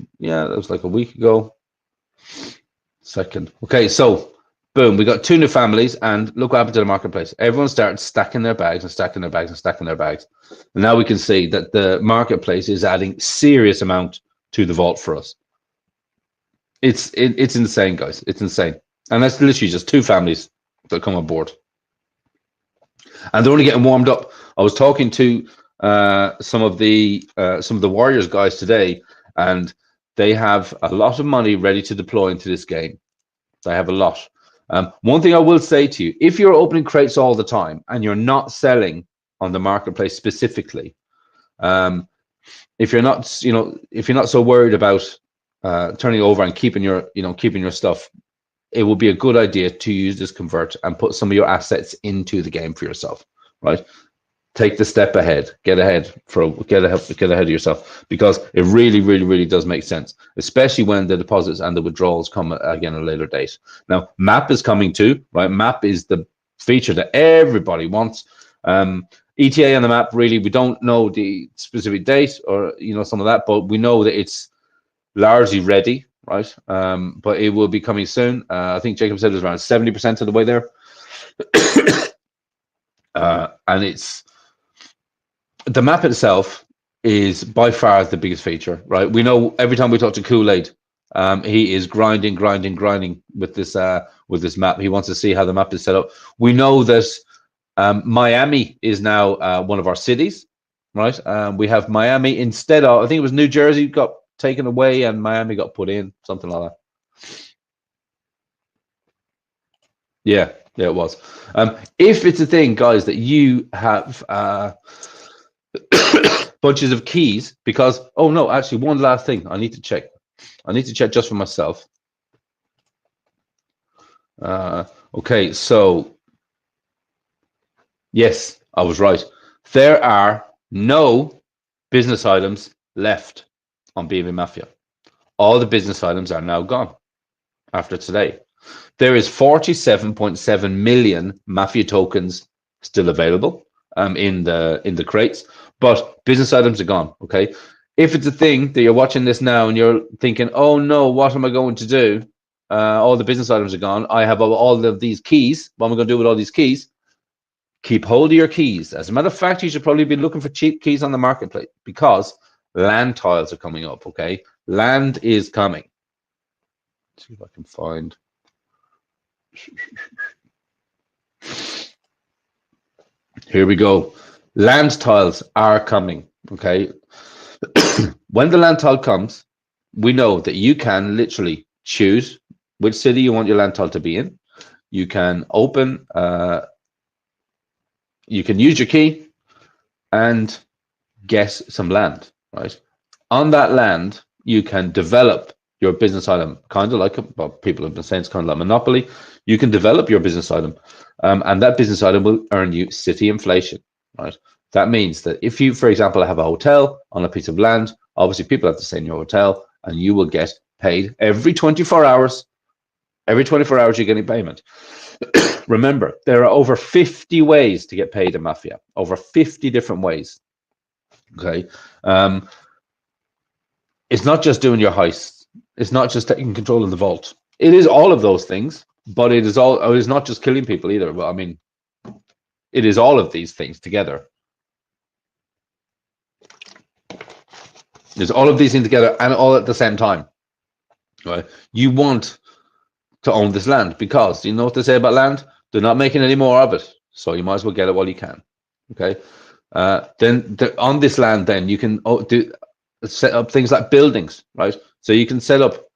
week ago. Second. Okay, so boom, we got 2 new families, and look what happened to the marketplace. Everyone started stacking their bags and stacking their bags and stacking their bags. And now we can see that the marketplace is adding serious amount to the vault for us. It's insane, guys. It's insane. And that's literally just 2 families that come on board. And they're only getting warmed up. I was talking to some of the Warriors guys today, and they have a lot of money ready to deploy into this game. They have a lot. One thing I will say to you: if you're opening crates all the time and you're not selling on the marketplace specifically. If you're not, if you're not so worried about turning over and keeping your stuff, it will be a good idea to use this convert and put some of your assets into the game for yourself, right? Take the step ahead, get ahead of yourself, because it really, really, really does make sense, especially when the deposits and the withdrawals come again at a later date. Now, MAP is coming too, right? MAP is the feature that everybody wants. ETA on the MAP, really, we don't know the specific date or some of that, but we know that it's largely ready, right? But it will be coming soon. I think Jacob said it was around 70% of the way there. And it's the map itself is by far the biggest feature, right? We know every time we talk to Kool-Aid, he is grinding with this map. He wants to see how the map is set up. We know that Miami is now one of our cities, right? We have Miami instead of, I think it was New Jersey got taken away and Miami got put in, something like that. Yeah, it was. If it's a thing, guys, that you have bunches of keys, because oh no, actually one last thing I need to check just for myself. Okay, so yes, I was right. There are no business items left on BNB Mafia. All the business items are now gone after today. There is 47.7 million Mafia tokens still available in the crates, but business items are gone. Okay, if it's a thing that you're watching this now and you're thinking, oh no, what am I going to do? All the business items are gone. I have all of these keys. What am I going to do with all these keys? Keep hold of your keys. As a matter of fact, you should probably be looking for cheap keys on the marketplace, because land tiles are coming up. Okay, land is coming. Let's see if I can find. Here we go. Land tiles are coming. Okay. When the land tile comes, we know that you can literally choose which city you want your land tile to be in. You can open, you can use your key and guess some land, right? On that land, you can develop your business item, kind of like, well, people have been saying it's kind of like Monopoly. You can develop your business item, and that business item will earn you city inflation, right? That means that if you, for example, have a hotel on a piece of land, obviously people have to stay in your hotel, and you will get paid every 24 hours. Every 24 hours, you're getting payment. Remember, there are over 50 ways to get paid in Mafia, over 50 different ways. Okay. It's not just doing your heists. It's not just taking control of the vault. It is all of those things, but it is all. It is not just killing people either. Well, I mean, it is all of these things together. There's all of these things together and all at the same time. Right? You want to own this land, because you know what they say about land? They're not making any more of it, so you might as well get it while you can. Okay. Then on this land, then you can set up things like buildings, right? So you can set up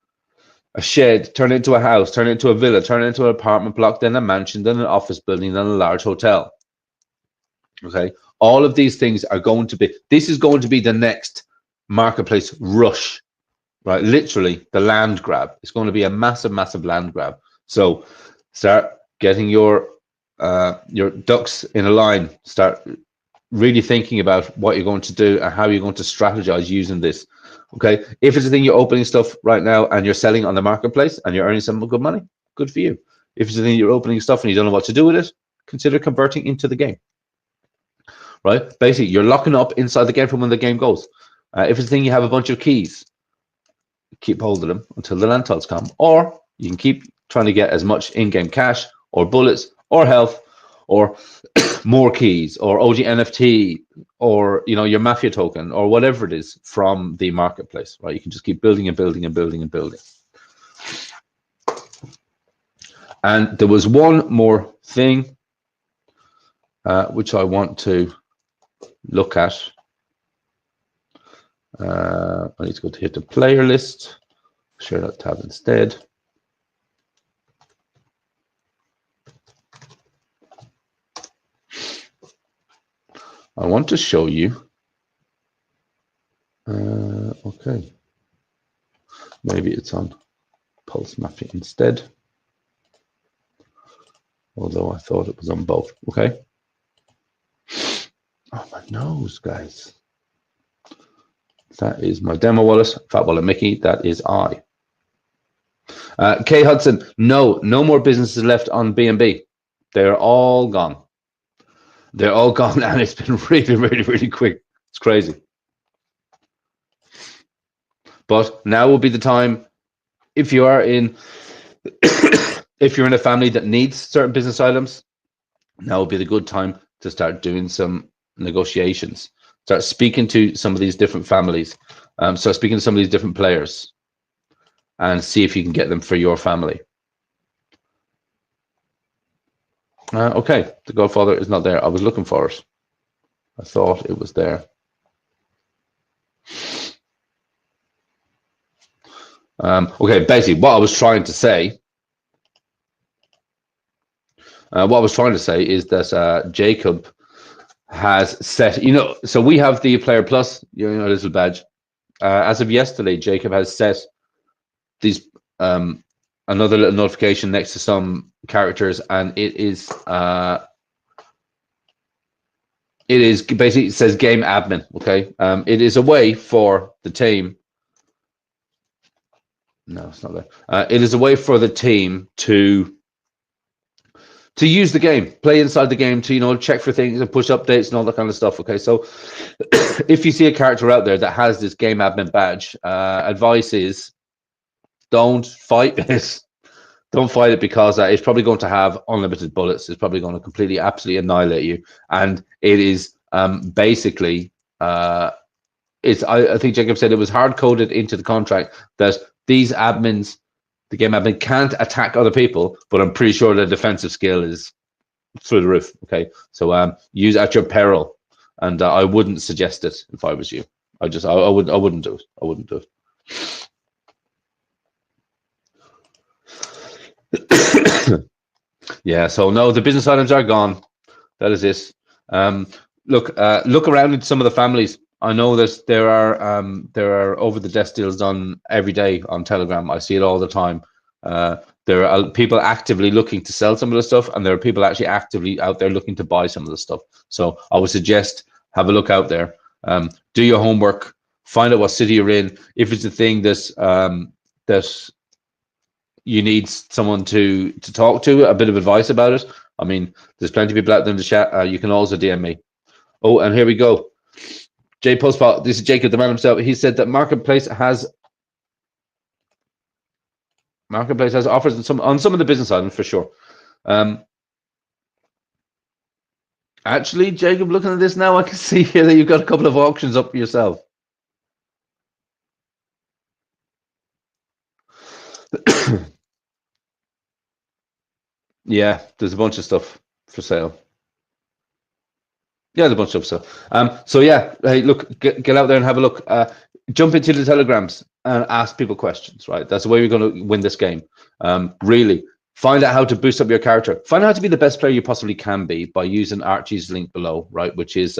a shed, turn it into a house, turn it into a villa, turn it into an apartment block, then a mansion, then an office building, then a large hotel. Okay, all of these things are going to be, this is going to be the next marketplace rush, right? Literally the land grab. It's going to be a massive, massive land grab. So start getting your ducks in a line. Start really thinking about what you're going to do and how you're going to strategize using this. Okay, if it's a thing you're opening stuff right now and you're selling on the marketplace and you're earning some good money, good for you. If it's a thing you're opening stuff and you don't know what to do with it, consider converting into the game. Right? Basically, you're locking up inside the game from when the game goes. If it's a thing you have a bunch of keys, keep hold of them until the land tiles come, or you can keep trying to get as much in-game cash or bullets or health or more keys or OG NFT or your Mafia token or whatever it is from the marketplace, right? You can just keep building and building and building and building. And there was one more thing which I want to look at. I need to go to hit the player list, share that tab instead. I want to show you. Okay. Maybe it's on Pulse Mafia instead. Although I thought it was on both. Okay. Oh, my nose, guys. That is my demo wallet. Fat Wallet Mickey. That is I. K Hudson. No more businesses left on BNB. They're all gone. They're all gone, and it's been really, really, really quick. It's crazy. But now will be the time, if you are in, if you're in a family that needs certain business items, now will be the good time to start doing some negotiations. Start speaking to some of these different families. Start speaking to some of these different players, and see if you can get them for your family. Okay, the Godfather is not there. I was looking for it. I thought it was there. Okay, basically what I was trying to say, is that Jacob has set, so we have the Player Plus, little badge. As of yesterday, Jacob has set these another little notification next to some characters, and it is basically, it says game admin. Okay, it is a way for the team. No, it's not there. It is a way for the team to use the game, play inside the game, to check for things and push updates and all that kind of stuff. Okay, so if you see a character out there that has this game admin badge, advice is don't fight it. Don't fight it, because it's probably going to have unlimited bullets. It's probably going to completely, absolutely annihilate you. And it is basically, I think Jacob said it was hard coded into the contract that these admins, the game admin, can't attack other people, but I'm pretty sure their defensive skill is through the roof. Okay, so use at your peril, and I wouldn't suggest it if I was you. I wouldn't do it. I wouldn't do it. Yeah, so no, the business items are gone. That is it. Look around into some of the families. I know that there are over the desk deals done every day on Telegram. I see it all the time. There are people actively looking to sell some of the stuff, and there are people actually actively out there looking to buy some of the stuff. So I would suggest have a look out there. Do your homework. Find out what city you're in. If it's a thing that you need someone to talk to, a bit of advice about it. I mean, there's plenty of people out there in the chat. You can also DM me. Oh, and here we go. Jay Postbot, this is Jacob, the man himself. He said that Marketplace has offers on some of the business items for sure. Actually, Jacob, looking at this now, I can see here that you've got a couple of auctions up yourself. Yeah, there's a bunch of stuff for sale. Yeah, there's a bunch of stuff. So yeah, hey, look, get out there and have a look. Jump into the Telegrams and ask people questions, right? That's the way we're going to win this game. Really, find out how to boost up your character. Find out how to be the best player you possibly can be by using Archie's link below, right? Which is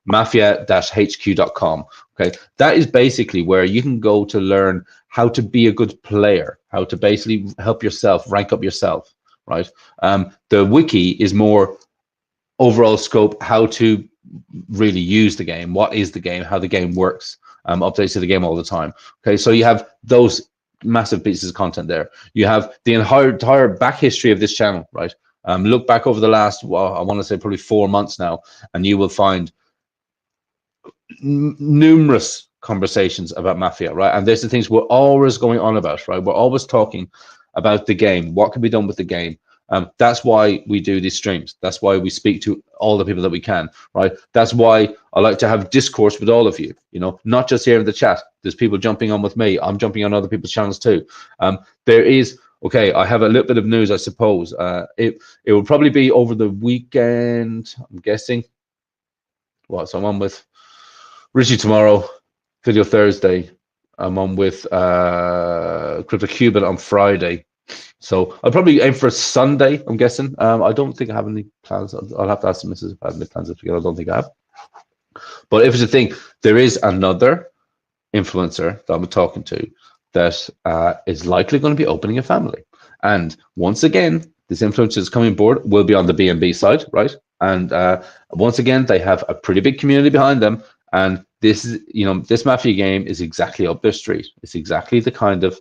mafia-hq.com. Okay, that is basically where you can go to learn how to be a good player, how to basically help yourself, rank up yourself, right? The wiki is more overall scope, how to really use the game, what is the game, how the game works, updates to the game all the time. Okay, so you have those massive pieces of content there. You have the entire back history of this channel, right? Look back over the last, well, I want to say probably 4 months now, and you will find numerous conversations about Mafia, right? And there's the things we're always going on about, right? We're always talking about the game, what can be done with the game. That's why we do these streams. That's why we speak to all the people that we can, right? That's why I like to have discourse with all of you, not just here in the chat. There's people jumping on with me. I'm jumping on other people's channels too. There is, okay, I have a little bit of news, I suppose. It will probably be over the weekend, I'm guessing. Well, so I'm on with Richie tomorrow, Video Thursday. I'm on with CryptoCubit on Friday. So I'll probably aim for a Sunday, I'm guessing. I don't think I have any plans. I'll have to ask the missus if I have any plans to forget. I don't think I have. But if it's a thing, there is another influencer that I'm talking to that is likely going to be opening a family. And once again, this influencer is coming aboard, will be on the BNB side, right? And once again, they have a pretty big community behind them. And this is, you know, this Mafia game is exactly up their street. It's exactly the kind of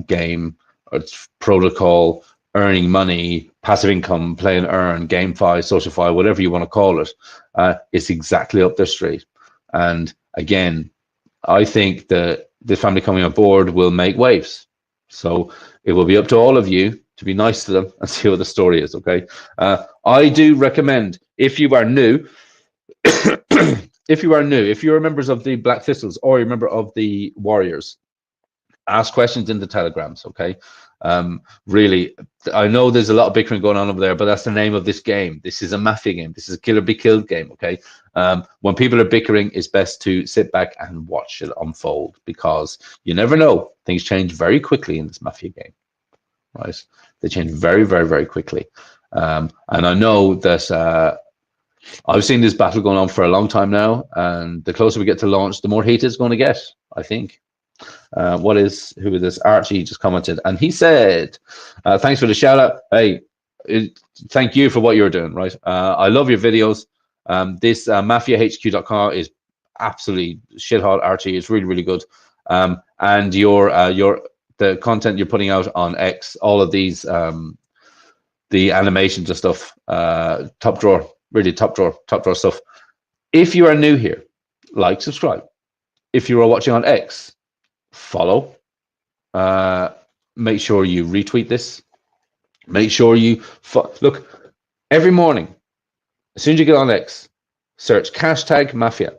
game or protocol, earning money, passive income, play and earn, GameFi, SocialFi, whatever you want to call it. It's exactly up their street. And again, I think that this family coming on board will make waves. So it will be up to all of you to be nice to them and see what the story is, okay? I do recommend, if you are new, if you're members of the Black Thistles or you're a member of the Warriors, ask questions in the telegrams, okay? Really, I know there's a lot of bickering going on over there, but that's the name of this game. This is a Mafia game. This is a kill or be killed game, okay? When people are bickering, it's best to sit back and watch it unfold, because you never know. Things change very quickly in this Mafia game, right? They change very, very, very quickly. And I know that I've seen this battle going on for a long time now, and the closer we get to launch, the more heat it's going to get, I think. Who is this? Archie just commented, and he said, thanks for the shout out. Hey, thank you for what you're doing, right? I love your videos. This mafiahq.com is absolutely shit hot, Archie. It's really, really good. And the content you're putting out on X, all of these the animations and stuff, top drawer, really top drawer stuff. If you are new here, like, subscribe. If you are watching on X, follow. Make sure you retweet this. Make sure you look every morning. As soon as you get on X, search hashtag Mafia,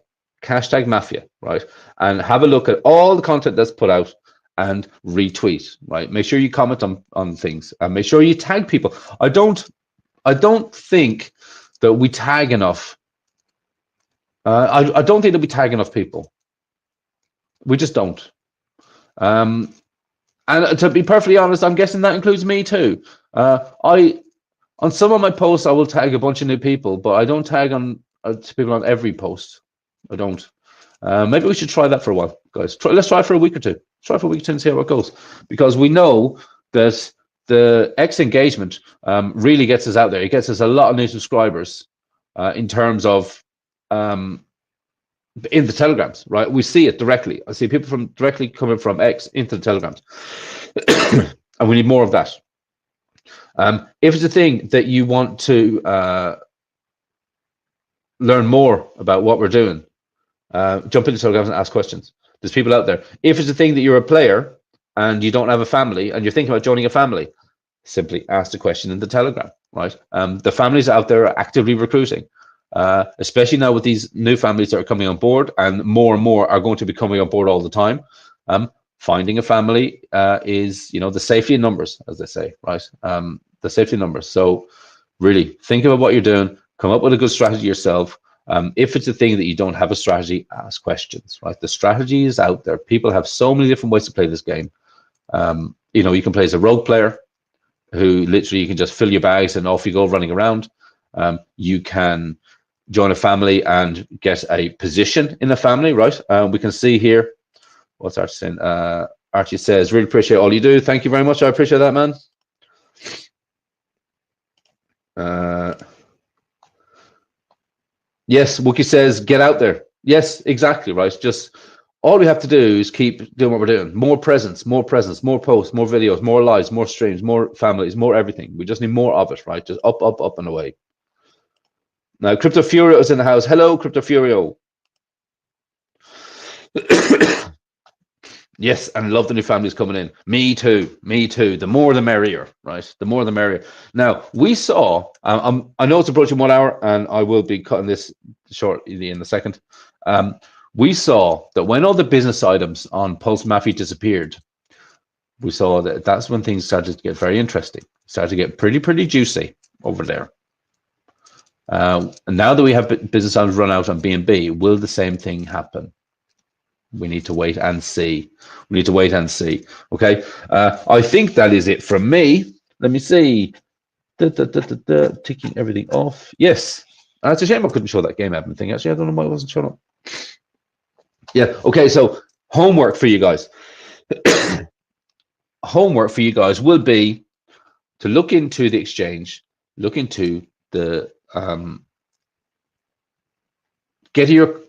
right? And have a look at all the content that's put out and retweet, right? Make sure you comment on things and make sure you tag people. I don't think that we tag enough. I don't think that we tag enough people. We just don't. And to be perfectly honest, I'm guessing that includes me too. On some of my posts, I will tag a bunch of new people, but I don't tag on people on every post. I don't. Maybe we should try that for a while, guys. Let's try for a week or two. Try for a week or two and see how it goes, because we know that the X engagement really gets us out there. It gets us a lot of new subscribers in terms of in the telegrams, right? We see it directly. I see people directly coming from X into the telegrams, and we need more of that. If it's a thing that you want to learn more about what we're doing, jump into telegrams and ask questions. There's people out there. If it's a thing that you're a player and you don't have a family and you're thinking about joining a family, simply ask the question in the telegram, right? The families out there are actively recruiting. Especially now with these new families that are coming on board, and more are going to be coming on board all the time. Finding a family is, you know, the safety in numbers, as they say, right? The safety in numbers. So really think about what you're doing, come up with a good strategy yourself. If it's a thing that you don't have a strategy, ask questions, right? The strategy is out there. People have so many different ways to play this game. You know, you can play as a rogue player who literally you can just fill your bags and off you go running around. You can join a family and get a position in the family, right? We can see here, what's Archie saying? Archie says, really appreciate all you do. Thank you very much. I appreciate that, man. Yes, Wookie says, get out there. Yes, exactly, right? Just all we have to do is keep doing what we're doing. More presence, more posts, more videos, more lives, more streams, more families, more everything. We just need more of it, right? Just up, and away. Now, Crypto Furio is in the house. Hello, Crypto Furio. Yes, and love the new families coming in. Me too. The more the merrier, right? The more the merrier. Now, we saw, I know it's approaching 1 hour, and I will be cutting this short in a second. We saw that when all the business items on Pulse Mafia disappeared, we saw that that's when things started to get very interesting. Started to get pretty juicy over there. And now that we have business items run out on BNB, will the same thing happen? We need to wait and see. Okay. I think that is it from me. Let me see. Ticking everything off. Yes. It's a shame I couldn't show that game admin thing. Actually, I don't know why it wasn't showing up. Yeah. Okay. So homework for you guys. Homework for you guys will be to look into the exchange, look into the get your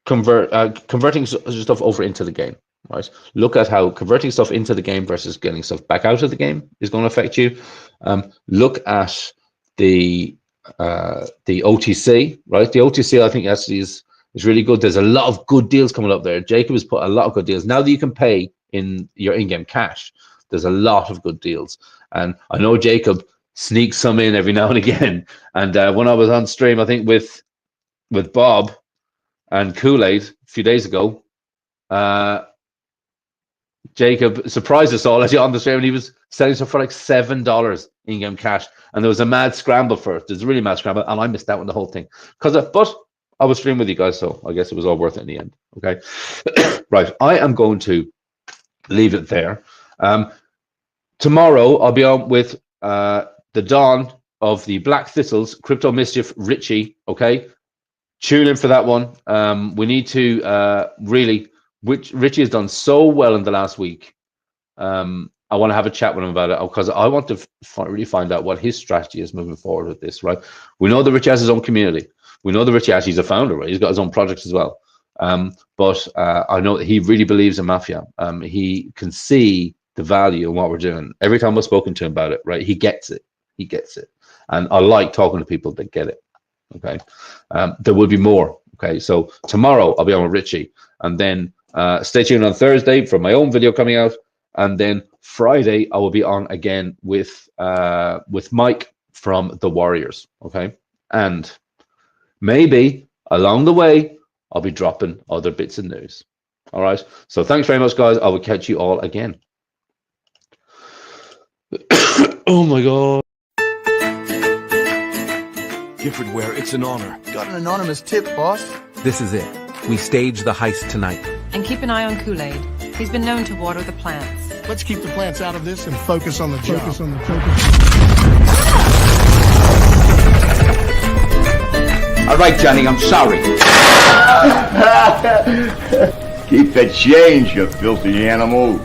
converting stuff over into the game, right? Look at how converting stuff into the game versus getting stuff back out of the game is going to affect you. Look at the OTC, right? The OTC, I think, actually is really good. There's a lot of good deals coming up there. Jacob has put a lot of good deals. Now that you can pay in your in-game cash, there's a lot of good deals. And I know Jacob sneaks some in every now and again. And when I was on stream, I think with Bob and Kool-Aid a few days ago, Jacob surprised us all actually on the stream, and he was selling stuff for like $7 in-game cash. And there was a mad scramble for it. There's a really mad scramble, and I missed out on the whole thing. But I was streaming with you guys, so I guess it was all worth it in the end. Okay. Right. I am going to leave it there. Tomorrow I'll be on with the dawn of the Black Thistles, Crypto Mischief, Richie. Okay. Tune in for that one. We need to really, which Richie has done so well in the last week. I want to have a chat with him about it because I want to really find out what his strategy is moving forward with this, right? We know that Richie has his own community. We know that Richie actually is a founder, right? He's got his own projects as well. But I know that he really believes in Mafia. He can see the value in what we're doing. Every time I've spoken to him about it, right? He gets it. He gets it. And I like talking to people that get it. Okay. There will be more. Okay. So tomorrow I'll be on with Richie, and then stay tuned on Thursday for my own video coming out. And then Friday I will be on again with Mike from the Warriors. Okay. And maybe along the way I'll be dropping other bits of news. All right. So thanks very much, guys. I will catch you all again. Oh my God. Giffordware, it's an honor. Got an anonymous tip, boss. This is it. We stage the heist tonight. And keep an eye on Kool-Aid. He's been known to water the plants. Let's keep the plants out of this and focus on the job. All right, Johnny, I'm sorry. Keep the change, you filthy animal.